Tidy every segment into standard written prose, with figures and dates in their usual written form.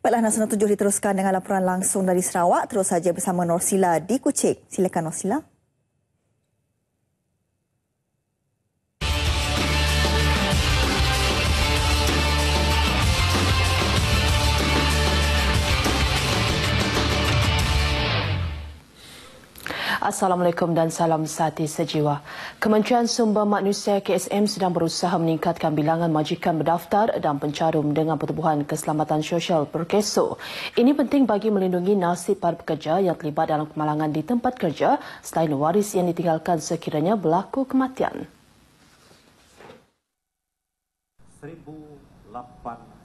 Baiklah, Nasional 7 diteruskan dengan laporan langsung dari Sarawak. Terus saja bersama Norsila di Kuching. Silakan Norsila. Assalamualaikum dan salam sehati sejiwa. Kementerian Sumber Manusia KSM sedang berusaha meningkatkan bilangan majikan berdaftar dan pencarum dengan Pertubuhan Keselamatan Sosial Perkeso. Ini penting bagi melindungi nasib para pekerja yang terlibat dalam kemalangan di tempat kerja selain waris yang ditinggalkan sekiranya berlaku kematian.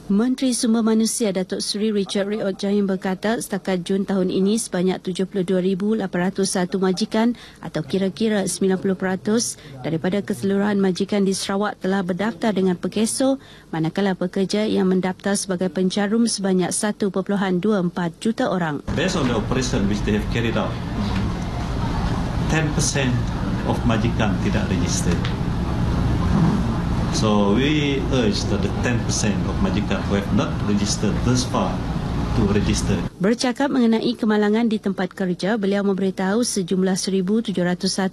Menteri Sumber Manusia Datuk Seri Richard Riot Jahim berkata setakat Jun tahun ini sebanyak 72,801 majikan atau kira-kira 90% daripada keseluruhan majikan di Sarawak telah berdaftar dengan Perkeso, manakala pekerja yang mendaftar sebagai pencarum sebanyak 1.24 juta orang. Based on the operation which they have carried out, 10% of majikan tidak registered. So we urge that the 10% of majikan who have not registered thus far to register. Bercakap mengenai kemalangan di tempat kerja, beliau memberitahu sejumlah 1,701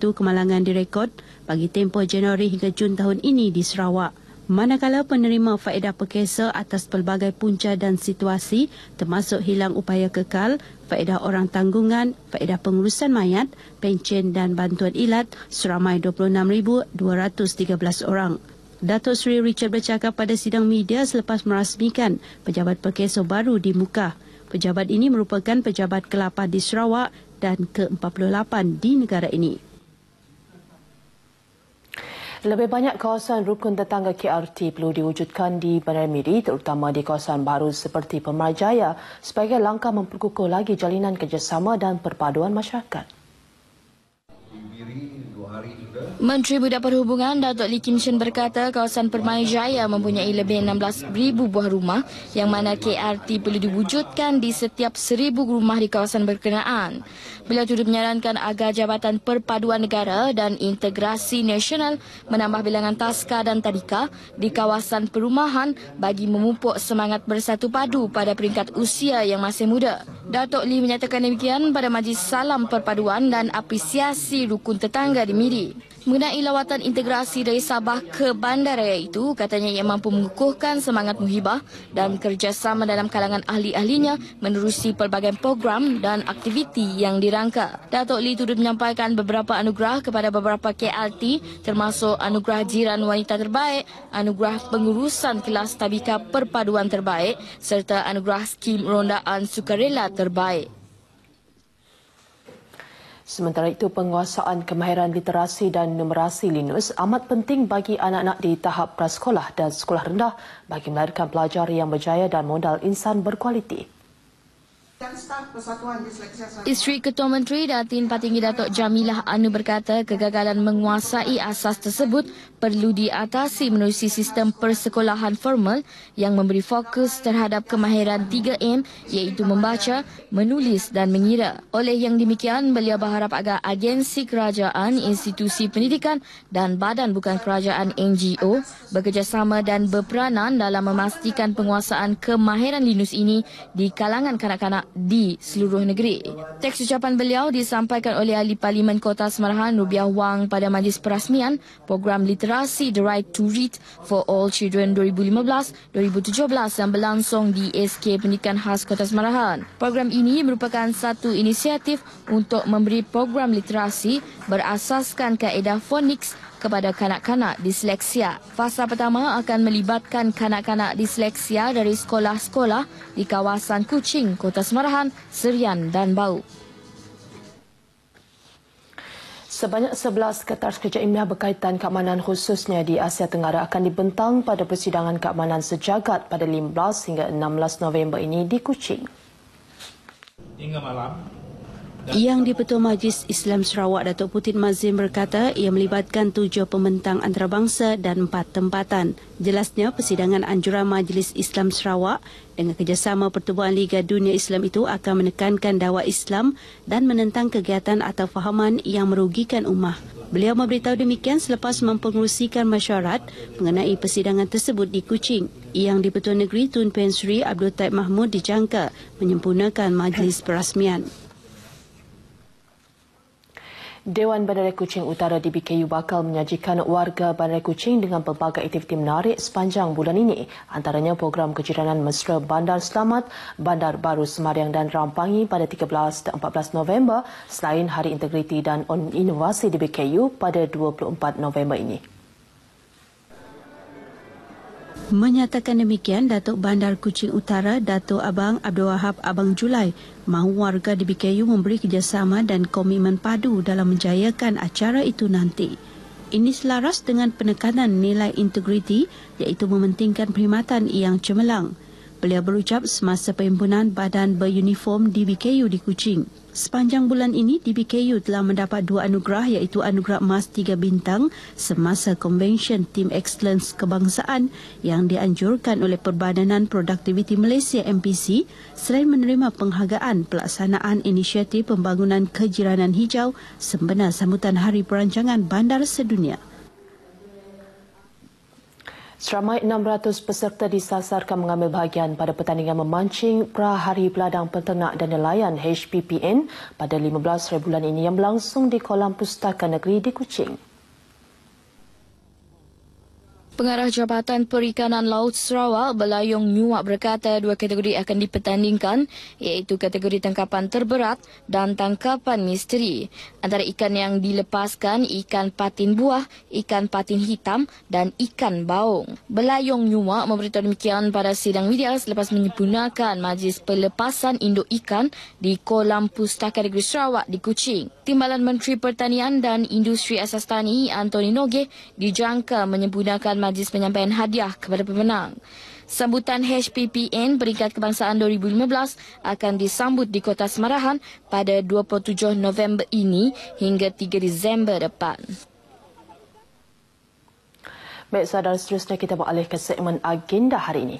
kemalangan direkod bagi tempoh Januari hingga Jun tahun ini di Sarawak. Manakala penerima faedah Perkeso atas pelbagai punca dan situasi termasuk hilang upaya kekal, faedah orang tanggungan, faedah pengurusan mayat, pencen dan bantuan ilat seramai 26,213 orang. Datuk Seri Richard bercakap pada sidang media selepas merasmikan pejabat Perkeso baru di Muka. Pejabat ini merupakan pejabat ke-8 di Sarawak dan ke-48 di negara ini. Lebih banyak kawasan rukun tetangga KRT perlu diwujudkan di Bandar Miri, terutama di kawasan baru seperti Pemerajaya sebagai langkah memperkukuh lagi jalinan kerjasama dan perpaduan masyarakat. Menteri Muda Perhubungan Datuk Lee Kim Shen berkata kawasan Permajaya mempunyai lebih 16,000 buah rumah yang mana KRT perlu diwujudkan di setiap 1,000 rumah di kawasan berkenaan. Beliau turut menyarankan agar Jabatan Perpaduan Negara dan Integrasi Nasional menambah bilangan taska dan tadika di kawasan perumahan bagi memupuk semangat bersatu padu pada peringkat usia yang masih muda. Datuk Lee menyatakan demikian pada Majlis Salam Perpaduan dan Apresiasi Rukun Tetangga di Miri. Mengenai lawatan integrasi dari Sabah ke Bandaraya itu, katanya ia mampu mengukuhkan semangat muhibah dan kerjasama dalam kalangan ahli-ahlinya menerusi pelbagai program dan aktiviti yang dirangka. Datuk Lee turut menyampaikan beberapa anugerah kepada beberapa KRT termasuk anugerah jiran wanita terbaik, anugerah pengurusan kelas tabika perpaduan terbaik serta anugerah skim rondaan sukarela terbaik. Sementara itu, penguasaan kemahiran literasi dan numerasi Linus amat penting bagi anak-anak di tahap prasekolah dan sekolah rendah bagi melahirkan pelajar yang berjaya dan modal insan berkualiti. Isteri Ketua Menteri Datin Patinggi Datuk Jamilah Anu berkata kegagalan menguasai asas tersebut perlu diatasi menerusi sistem persekolahan formal yang memberi fokus terhadap kemahiran 3M iaitu membaca, menulis dan mengira. Oleh yang demikian, beliau berharap agar agensi kerajaan, institusi pendidikan dan badan bukan kerajaan NGO bekerjasama dan berperanan dalam memastikan penguasaan kemahiran Linus ini di kalangan kanak-kanak di seluruh negeri. Teks ucapan beliau disampaikan oleh Ahli Parlimen Kota Semarahan Rubiah Wang pada majlis perasmian program literasi The Right to Read for All Children 2015-2017 yang berlangsung di SK Pendidikan Khas Kota Semarahan. Program ini merupakan satu inisiatif untuk memberi program literasi berasaskan kaedah phonics kepada kanak-kanak disleksia. Fasa pertama akan melibatkan kanak-kanak disleksia dari sekolah-sekolah di kawasan Kuching, Kota Semarahan, Serian dan Bau. Sebanyak 11 kertas kerja ilmiah berkaitan keamanan khususnya di Asia Tenggara akan dibentang pada persidangan keamanan sejagat pada 15 hingga 16 November ini di Kuching. Hingga malam, Yang di-Ketua Majlis Islam Sarawak Datuk Putin Mazin berkata ia melibatkan 7 pembentang antarabangsa dan 4 tempatan. Jelasnya persidangan anjuran Majlis Islam Sarawak dengan kerjasama Pertubuhan Liga Dunia Islam itu akan menekankan dakwah Islam dan menentang kegiatan atau fahaman yang merugikan ummah. Beliau memberitahu demikian selepas mempengerusikan mesyuarat mengenai persidangan tersebut di Kuching. Yang di-Pertuan Negeri Tun Pen Sri Abdul Taib Mahmud dijangka menyempurnakan majlis perasmian. Dewan Bandaraya Kuching Utara DBKU bakal menyajikan warga Bandaraya Kuching dengan pelbagai aktiviti menarik sepanjang bulan ini. Antaranya program kejiranan mesra Bandar Selamat, Bandar Baru Semariang dan Rampangi pada 13 dan 14 November selain Hari Integriti dan Inovasi DBKU pada 24 November ini. Menyatakan demikian, Datuk Bandar Kuching Utara, Datuk Abang Abdul Wahab Abang Julai, mahu warga di BKU memberi kerjasama dan komitmen padu dalam menjayakan acara itu nanti. Ini selaras dengan penekanan nilai integriti iaitu mementingkan perkhidmatan yang cemerlang. Beliau berucap semasa perhimpunan badan beruniform DBKU di Kuching. Sepanjang bulan ini, DBKU telah mendapat 2 anugerah iaitu Anugerah Emas 3 Bintang semasa Convention Team Excellence Kebangsaan yang dianjurkan oleh Perbadanan Produktiviti Malaysia MPC selain menerima penghargaan pelaksanaan inisiatif pembangunan kejiranan hijau sempena sambutan Hari Perancangan Bandar Sedunia. Seramai 600 peserta disasarkan mengambil bahagian pada pertandingan memancing Prahari Peladang Peternak dan Nelayan HPPN pada 15 bulan ini yang berlangsung di Kolam Pustaka Negeri di Kuching. Pengarah Jabatan Perikanan Laut Sarawak, Belayong Nyuak berkata 2 kategori akan dipertandingkan iaitu kategori tangkapan terberat dan tangkapan misteri. Antara ikan yang dilepaskan, ikan patin buah, ikan patin hitam dan ikan baung. Belayong Nyuak memberitahu demikian pada sidang media selepas menyempurnakan majlis pelepasan induk ikan di Kolam Pustaka Negeri Sarawak di Kuching. Timbalan Menteri Pertanian dan Industri Asas Tani, Antoni Noge, dijangka menyempurnakan majlis penyampaian hadiah kepada pemenang. Sambutan HPPN Peringkat Kebangsaan 2015 akan disambut di Kota Semarahan pada 27 November ini hingga 3 Disember depan. Baik, saudara, seterusnya kita beralih ke segmen agenda hari ini.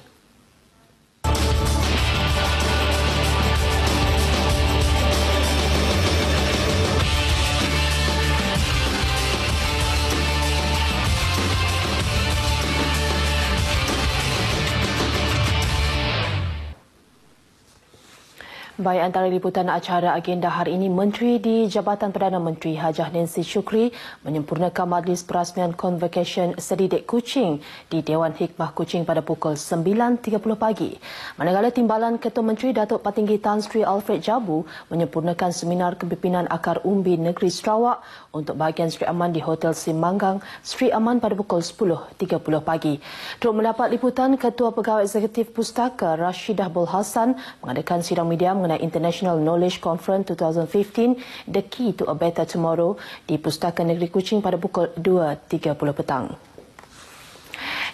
Baik, antara liputan acara agenda hari ini, Menteri di Jabatan Perdana Menteri Hajah Nancy Shukri menyempurnakan majlis perasmian Convocation Sedidik Kuching di Dewan Hikmah Kuching pada pukul 9.30 pagi. Manakala Timbalan Ketua Menteri Datuk Patinggi Tan Sri Alfred Jabu menyempurnakan seminar kepimpinan Akar Umbi Negeri Sarawak untuk bahagian Sri Aman di Hotel Simanggang, Sri Aman pada pukul 10.30 pagi. Untuk mendapat liputan, Ketua Pegawai Eksekutif Pustaka Rashidah Bul Hassan mengadakan sidang media mengenai International Knowledge Conference 2015 The Key to a Better Tomorrow di Pustaka Negeri Kuching pada pukul 2.30 petang.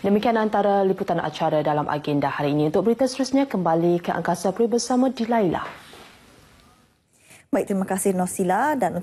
Demikian antara liputan acara dalam agenda hari ini. Untuk berita seterusnya, kembali ke Angkasa Puri bersama Dilaila. Baik, terima kasih Nosila dan